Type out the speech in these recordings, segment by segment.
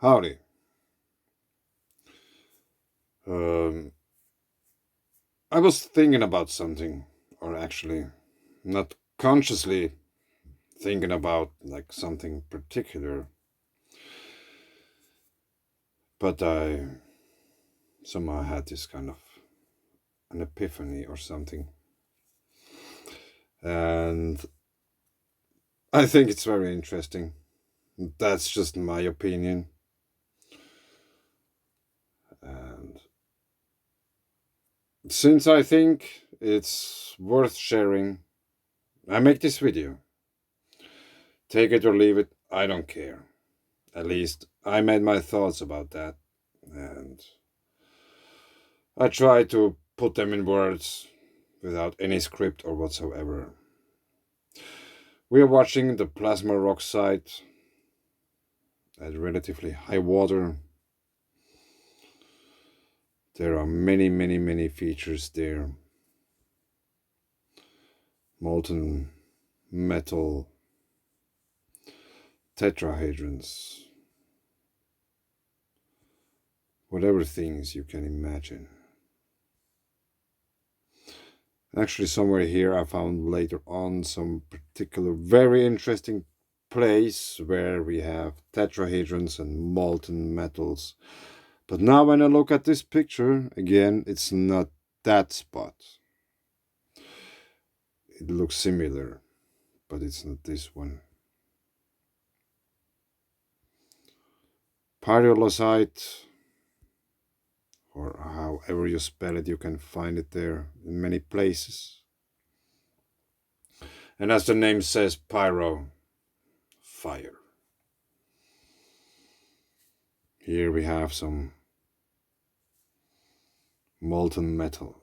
Howdy. Um, I was thinking about something, or actually, not consciously thinking about like something particular, but I somehow had this kind of an epiphany or something. And I think it's very interesting. That's just my opinion. And since I think it's worth sharing, I make this video. Take it or leave it, I don't care. At least I made my thoughts about that. And I try to put them in words without any script or whatsoever. We are watching the plasma rock site at relatively high water. There are many features there. Molten metal tetrahedrons, whatever things you can imagine. Actually, somewhere here I found later on some particular very interesting place where we have tetrahedrons and molten metals. But now when I look at this picture, again, it's not that spot. It looks similar, but it's not this one. Pyrolusite, or however you spell it, you can find it there in many places. And as the name says, pyro, fire. Here we have some molten metal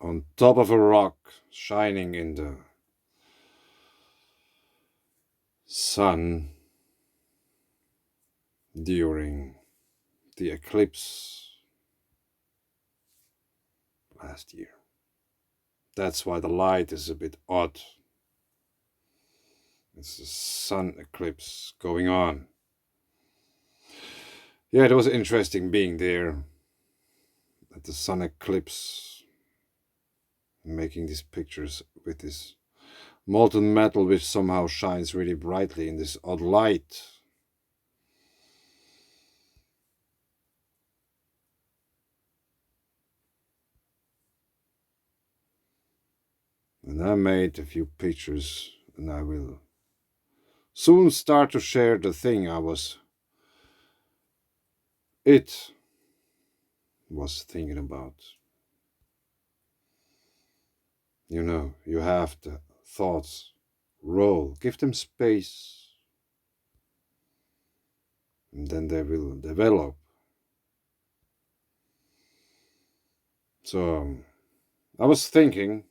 on top of a rock shining in the sun during the eclipse last year. That's why the light is a bit odd. It's a sun eclipse going on. Yeah, it was interesting being there at the sun eclipse, making these pictures with this molten metal which somehow shines really brightly in this odd light. And I made a few pictures, and I will soon start to share the thing it was thinking about. You know, you have the thoughts roll, give them space, and then they will develop. So I was thinking,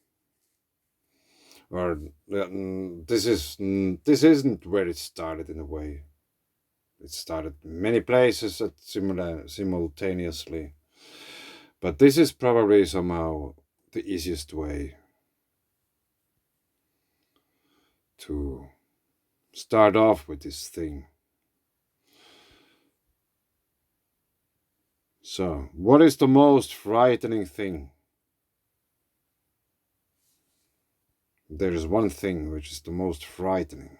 or this isn't where it started in a way. It started many places simultaneously, but this is probably somehow the easiest way to start off with this thing. So, what is the most frightening thing? There is one thing which is the most frightening.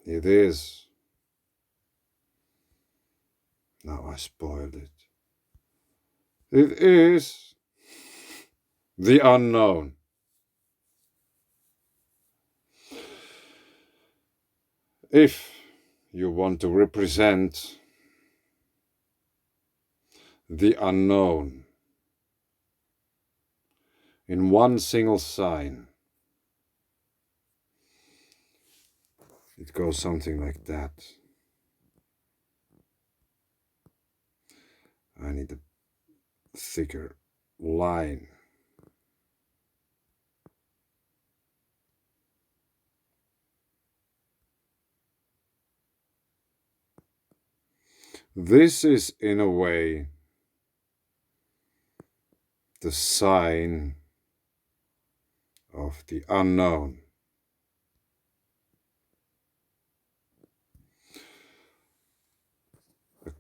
It is. Now I spoiled it. It is the unknown. If you want to represent the unknown in one single sign, it goes something like that. I need a thicker line. This is, in a way, the sign of the unknown.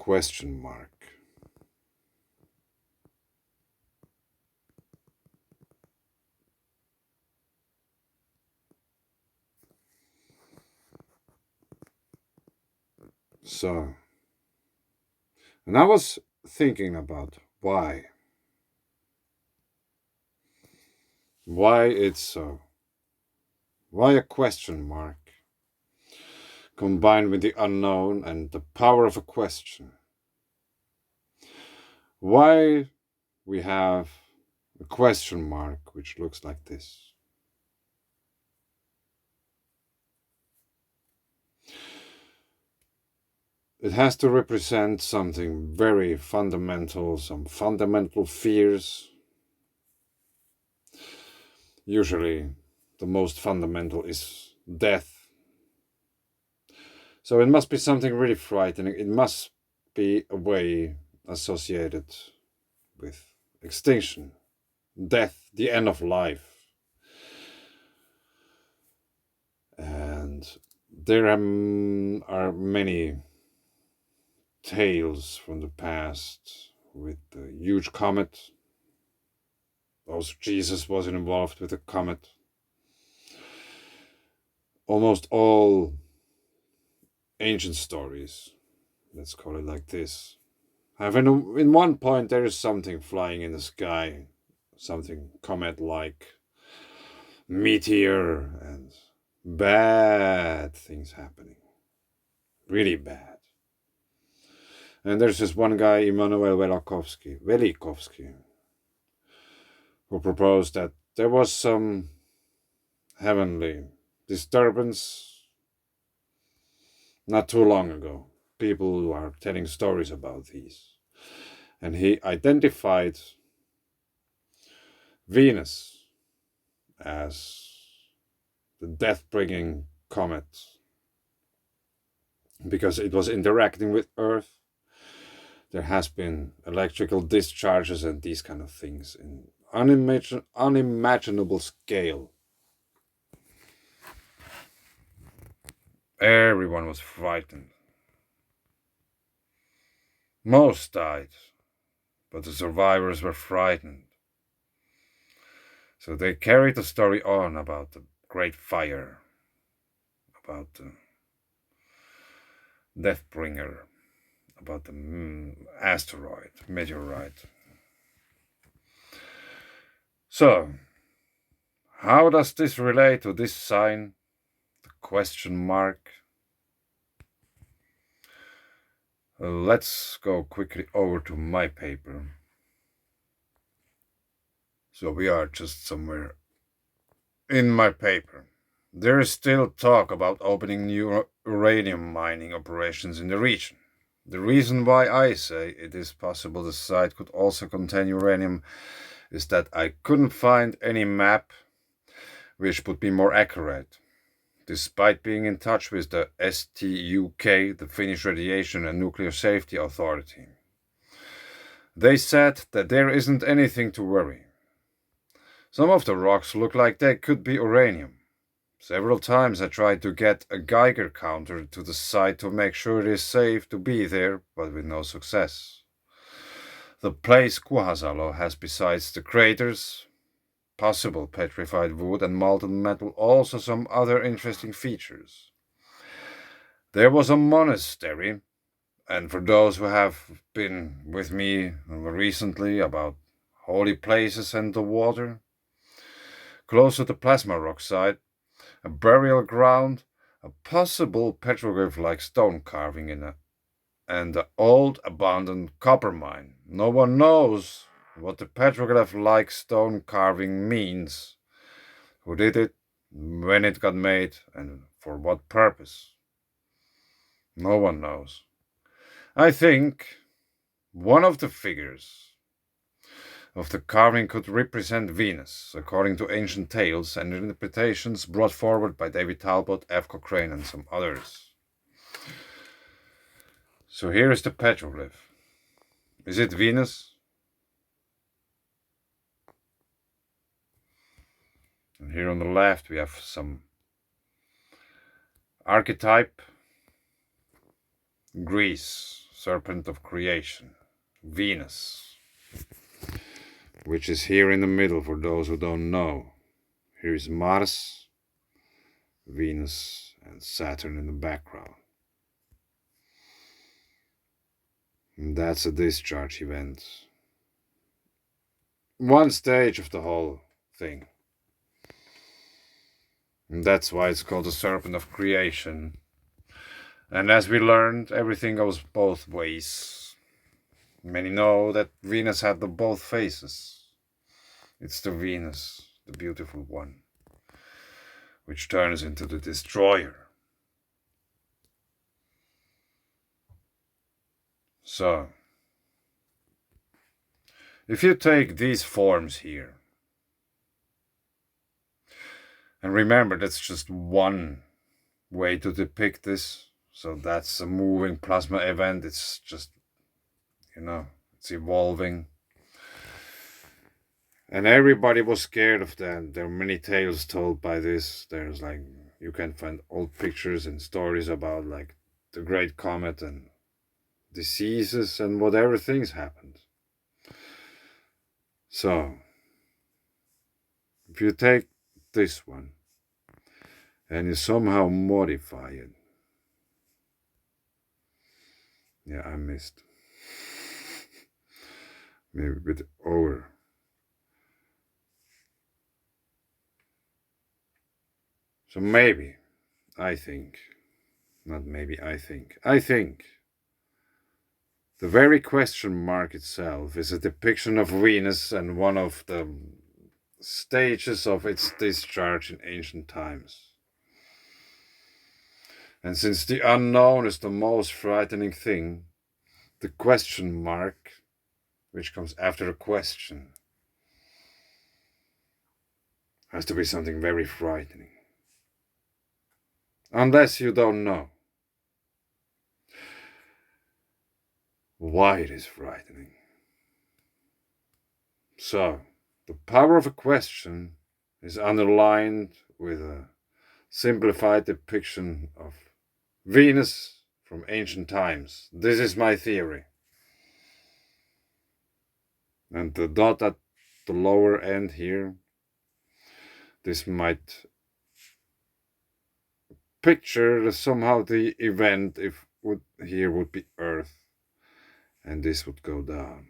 question mark. So, and I was thinking about why. Why it's so. Why a question mark combined with the unknown and the power of a question? Why we have a question mark which looks like this? It has to represent something very fundamental, some fundamental fears. Usually, the most fundamental is death. So it must be something really frightening. It must be a way associated with extinction, death, the end of life. And there are many tales from the past with the huge comet. Also, Jesus was involved with a comet. Almost all ancient stories, let's call it like this, have in one point there is something flying in the sky, something comet-like, meteor, and bad things happening. Really bad. And there's this one guy, Immanuel Velikovsky, who proposed that there was some heavenly disturbance not too long ago. People who are telling stories about these. And he identified Venus as the death-bringing comet because it was interacting with Earth. There has been electrical discharges and these kind of things in unimaginable scale. Everyone was frightened. Most died, but the survivors were frightened. So they carried the story on about the great fire, about the Deathbringer, about the asteroid, meteorite. So, how does this relate to this sign, the question mark? Let's go quickly over to my paper. So we are just somewhere in my paper. There is still talk about opening new uranium mining operations in the region. The reason why I say it is possible the site could also contain uranium is that I couldn't find any map which would be more accurate. Despite being in touch with the STUK, the Finnish Radiation and Nuclear Safety Authority, they said that there isn't anything to worry. Some of the rocks look like they could be uranium. Several times I tried to get a Geiger counter to the site to make sure it is safe to be there, but with no success. The place Kuhasalo has, besides the craters, possible petrified wood and molten metal, also some other interesting features. There was a monastery, and for those who have been with me recently about holy places and the water, close to the plasma rock site, a burial ground, a possible petroglyph-like stone carving and an old abandoned copper mine. No one knows what the petroglyph-like stone carving means, who did it, when it got made, and for what purpose. No one knows. I think one of the figures of the carving could represent Venus, according to ancient tales and interpretations brought forward by David Talbot, F. Cochrane, and some others. So here is the petroglyph. Is it Venus? And here on the left we have some archetype, Greece, serpent of creation, Venus, which is here in the middle for those who don't know. Here is Mars, Venus, and Saturn in the background. And that's a discharge event. One stage of the whole thing. And that's why it's called the serpent of creation. And as we learned, everything goes both ways. Many know that Venus had the both faces. It's the Venus, the beautiful one, which turns into the destroyer. So, if you take these forms here, and remember that's just one way to depict this, so that's a moving plasma event, it's just, it's evolving. And everybody was scared of that. There are many tales told by this. There's you can find old pictures and stories about the Great Comet and diseases and whatever things happened. So, if you take this one and you somehow modify it. Yeah, I missed. Maybe a bit over. So maybe, I think, the very question mark itself is a depiction of Venus and one of the stages of its discharge in ancient times. And since the unknown is the most frightening thing, the question mark, which comes after a question, has to be something very frightening. Unless you don't know why it is frightening. So, the power of a question is underlined with a simplified depiction of Venus from ancient times. This is my theory. And the dot at the lower end here, this might picture somehow the event here would be Earth and this would go down.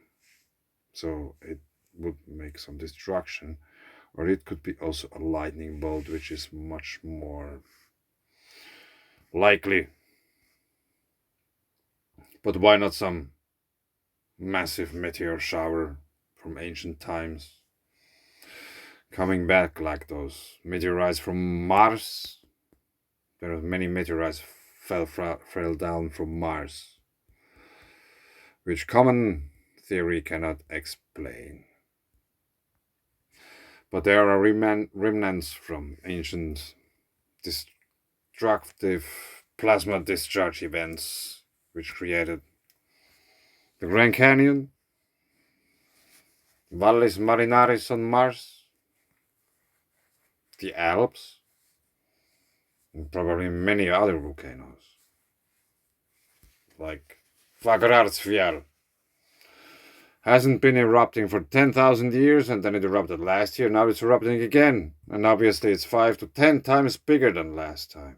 So it would make some destruction, or it could be also a lightning bolt, which is much more likely. But why not some massive meteor shower from ancient times coming back like those meteorites from Mars? There are many meteorites fell down from Mars, which common theory cannot explain. But there are remnants from ancient destructive plasma discharge events which created the Grand Canyon, Valles Marineris on Mars, the Alps, and probably many other volcanoes, like Fagradalsfjall. Hasn't been erupting for 10,000 years, and then it erupted last year. Now it's erupting again, and obviously it's 5 to 10 times bigger than last time.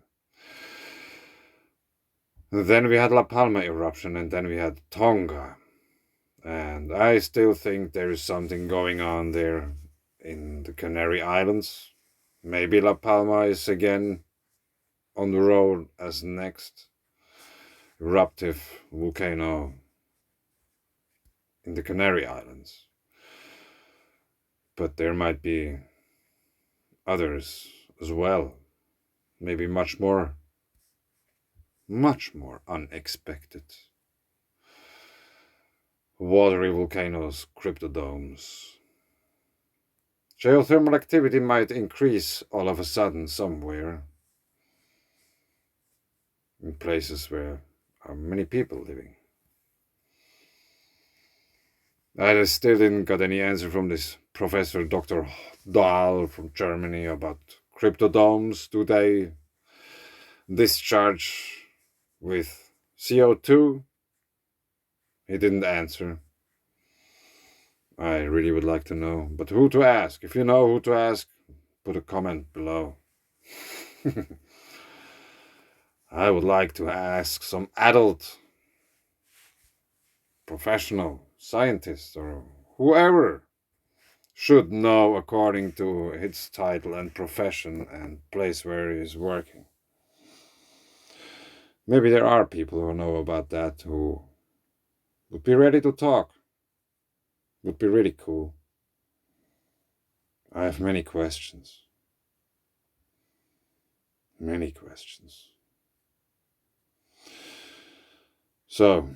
And then we had La Palma eruption, and then we had Tonga. And I still think there is something going on there in the Canary Islands. Maybe La Palma is again on the road as next eruptive volcano in the Canary Islands. But there might be others as well. Maybe much more unexpected. Watery volcanoes, cryptodomes. Geothermal activity might increase all of a sudden somewhere in places where are many people living. I still didn't got any answer from this Professor Dr. Dahl from Germany about cryptodomes. Do they discharge with CO2 He didn't answer. I really would like to know, but who to ask? If you know who to ask, put a comment below. I would like to ask some adult professional scientist or whoever should know according to its title and profession and place where he is working. Maybe there are people who know about that who would be ready to talk. Would be really cool. I have many questions. Many questions. So,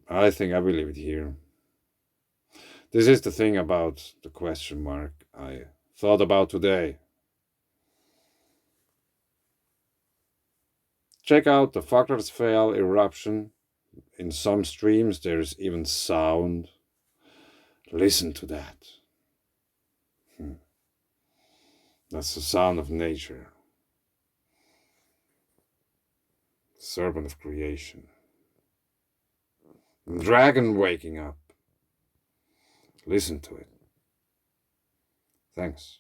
I think I will leave it here. This is the thing about the question mark I thought about today. Check out the Fakkersfjall eruption. In some streams, there's even sound. Listen to that. That's the sound of nature. Serpent of creation. Dragon waking up. Listen to it. Thanks.